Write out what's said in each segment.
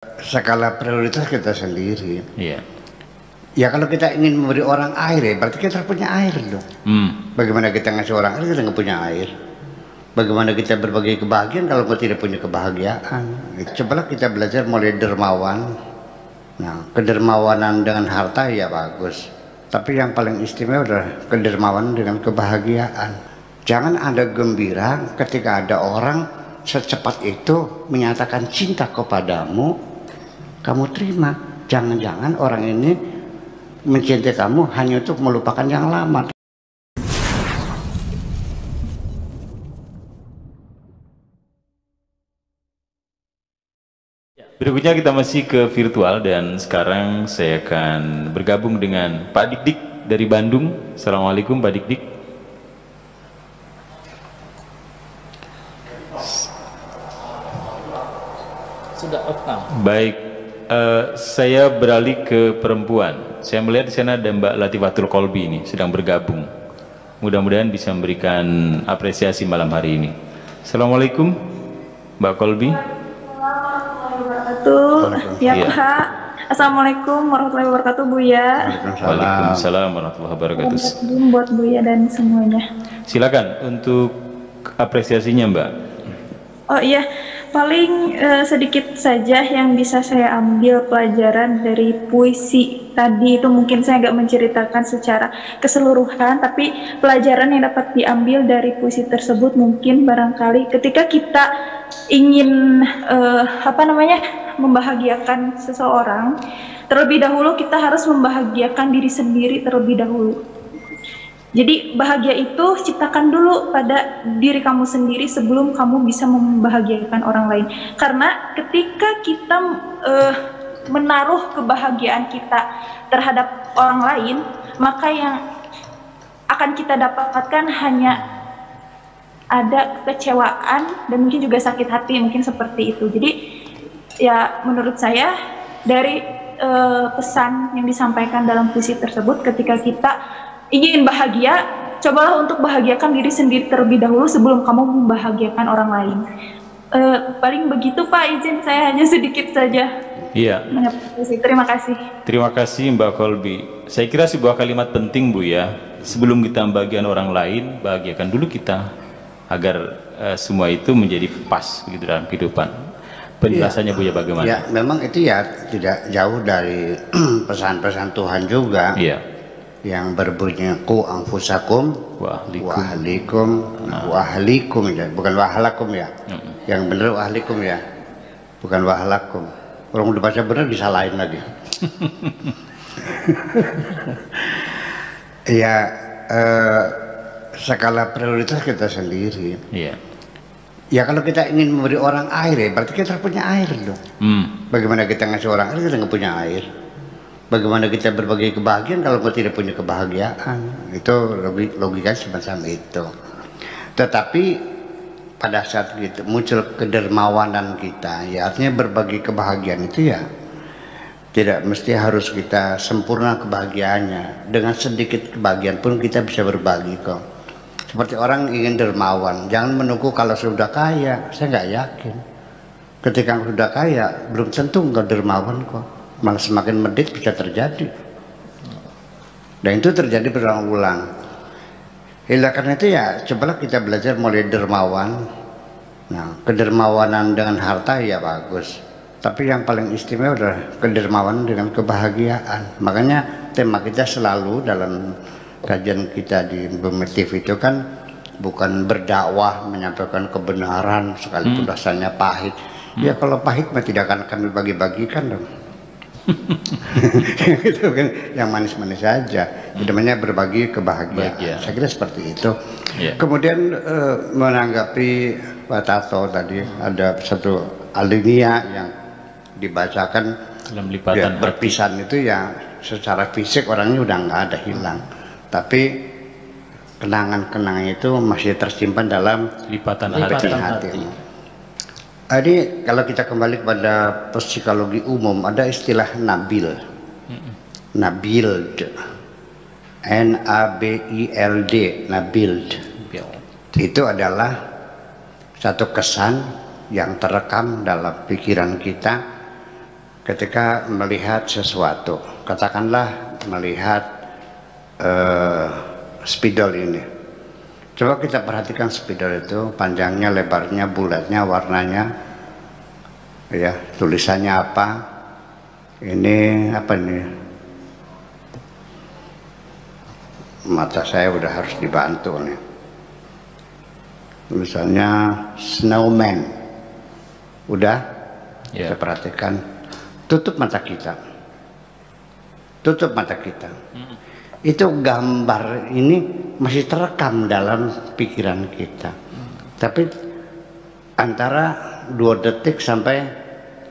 skala prioritas kita sendiri. Iya. Ya kalau kita ingin memberi orang air ya berarti kita punya air loh. Bagaimana kita ngasih orang air kita nggak punya air? Bagaimana kita berbagi kebahagiaan kalau kita tidak punya kebahagiaan? Cobalah kita belajar mulai dermawan. Nah, kedermawanan dengan harta ya bagus. Tapi yang paling istimewa adalah kedermawanan dengan kebahagiaan. Jangan ada gembira ketika ada orang secepat itu menyatakan cinta kepadamu, kamu terima. Jangan-jangan orang ini mencintai kamu hanya untuk melupakan yang lama. Berikutnya kita masih ke virtual dan sekarang saya akan bergabung dengan Pak Dik Dik dari Bandung. Assalamualaikum Pak Dik Dik. Sudah Baik, saya beralih ke perempuan. Saya melihat di sana ada Mbak Latifatul Kolbi ini sedang bergabung. Mudah-mudahan bisa memberikan apresiasi malam hari ini. Assalamualaikum Mbak Kolbi. Ya Pak. Assalamualaikum warahmatullahi wabarakatuh Buya. Waalaikumsalam warahmatullahi wabarakatuh. Buat Buya dan semuanya. Silakan untuk apresiasinya Mbak. Oh iya, paling sedikit saja yang bisa saya ambil pelajaran dari puisi tadi itu. Mungkin saya nggak menceritakan secara keseluruhan, tapi pelajaran yang dapat diambil dari puisi tersebut mungkin barangkali ketika kita ingin membahagiakan seseorang, terlebih dahulu kita harus membahagiakan diri sendiri terlebih dahulu. Jadi bahagia itu ciptakan dulu pada diri kamu sendiri sebelum kamu bisa membahagiakan orang lain. Karena ketika kita menaruh kebahagiaan kita terhadap orang lain, maka yang akan kita dapatkan hanya ada kekecewaan dan mungkin juga sakit hati, mungkin seperti itu. Jadi ya menurut saya dari pesan yang disampaikan dalam puisi tersebut, ketika kita ingin bahagia, cobalah untuk bahagiakan diri sendiri terlebih dahulu sebelum kamu membahagiakan orang lain. Paling begitu Pak, izin saya hanya sedikit saja. Iya. Terima kasih. Terima kasih Mbak Kolbi. Saya kira sebuah kalimat penting Bu ya. Sebelum kita membahagiakan orang lain, bahagiakan dulu kita agar semua itu menjadi pas begitu dalam kehidupan. Penjelasannya Bu ya bagaimana? Ya memang itu ya tidak jauh dari pesan-pesan Tuhan juga. Iya. Yang berbunyi ku anfusakum wa ahlikum ya, bukan wahlakum ya. Yang benar ahlikum ya, bukan wahlakum. Orang udah baca benar disalahin lagi. Ya skala prioritas kita sendiri. Iya. Ya kalau kita ingin memberi orang air ya berarti kita punya air loh. Bagaimana kita ngasih orang air kita nggak punya air? Bagaimana kita berbagi kebahagiaan kalau kita tidak punya kebahagiaan? Itu logika semacam itu. Tetapi pada saat gitu muncul kedermawanan kita, ya artinya berbagi kebahagiaan itu ya tidak mesti harus kita sempurna kebahagiaannya. Dengan sedikit kebahagiaan pun kita bisa berbagi kok. Seperti orang ingin dermawan, jangan menunggu kalau sudah kaya. Saya nggak yakin. Ketika sudah kaya belum tentu nggak dermawan kok. Malah semakin medit bisa terjadi, dan itu terjadi berulang-ulang. Karena itu ya cobalah kita belajar mulai dermawan. Nah, kedermawanan dengan harta ya bagus, tapi yang paling istimewa adalah kedermawanan dengan kebahagiaan. Makanya tema kita selalu dalam kajian kita di Bumi TV itu kan bukan berdakwah menyampaikan kebenaran sekalipun rasanya pahit. Ya kalau pahit mah tidak akan kami bagi-bagikan dong. Gitu kan, yang manis-manis saja. Namanya berbagi kebahagiaan. Saya kira seperti itu. Kemudian menanggapi Pak Tato tadi ada satu alinea yang dibacakan dalam lipatan berpisahan itu ya secara fisik orangnya udah nggak ada, hilang, tapi kenangan-kenangan itu masih tersimpan dalam lipatan hati. Jadi kalau kita kembali kepada psikologi umum ada istilah nabil, nabild, N-A-B-I-L-D, nabild. Itu adalah satu kesan yang terekam dalam pikiran kita ketika melihat sesuatu, katakanlah melihat spidol ini. Coba kita perhatikan spidol itu, panjangnya, lebarnya, bulatnya, warnanya, ya, tulisannya apa? Ini apa nih? Mata saya udah harus dibantu nih. Tulisannya snowman. Udah? Kita perhatikan. Tutup mata kita. Tutup mata kita. Itu gambar ini masih terekam dalam pikiran kita. Tapi antara 2 detik sampai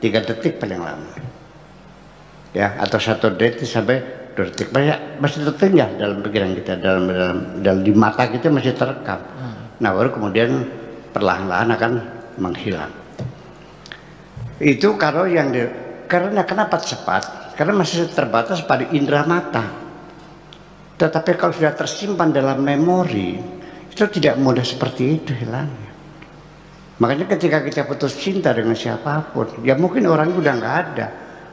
3 detik paling lama. Ya, atau 1 detik sampai 2 detik. Masih tertinggal dalam pikiran kita, dalam di mata kita masih terekam. Nah, baru kemudian perlahan-lahan akan menghilang. Itu karena kenapa cepat? Karena masih terbatas pada indera mata. Tetapi kalau sudah tersimpan dalam memori, itu tidak mudah seperti itu hilangnya. Makanya ketika kita putus cinta dengan siapapun, ya mungkin orang udah nggak ada,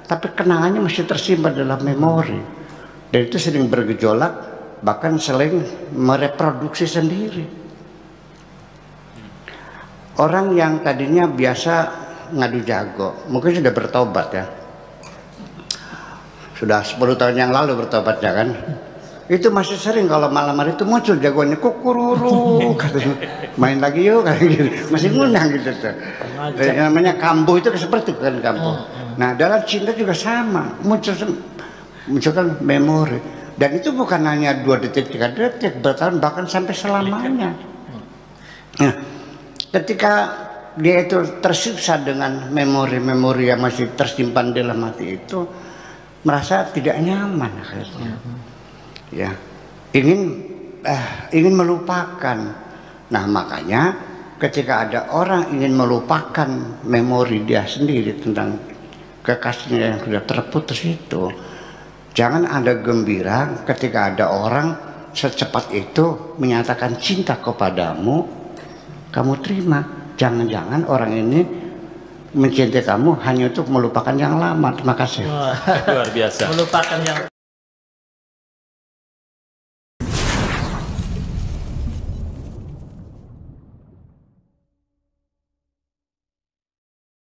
tapi kenangannya masih tersimpan dalam memori. Dan itu sering bergejolak, bahkan sering mereproduksi sendiri. Orang yang tadinya biasa ngadu jago, mungkin sudah bertobat ya. Sudah 10 tahun yang lalu bertobatnya kan. Itu masih sering kalau malam hari itu muncul jagoannya, kukururu, katanya main lagi yuk, kayak gitu. Masih ngundang gitu tuh. Namanya kambuh itu seperti kan kambuh. Nah dalam cinta juga sama, munculkan memori. Dan itu bukan hanya 2 detik, 3 detik, bertahun bahkan sampai selamanya. Nah, ketika dia itu tersiksa dengan memori-memori yang masih tersimpan dalam hati itu, merasa tidak nyaman akhirnya. Ya, ingin melupakan. Nah makanya ketika ada orang ingin melupakan memori dia sendiri tentang kekasihnya yang sudah terputus itu, jangan Anda gembira ketika ada orang secepat itu menyatakan cinta kepadamu, kamu terima. Jangan-jangan orang ini mencintai kamu hanya untuk melupakan yang lama. Terima kasih. Luar biasa. Melupakan yang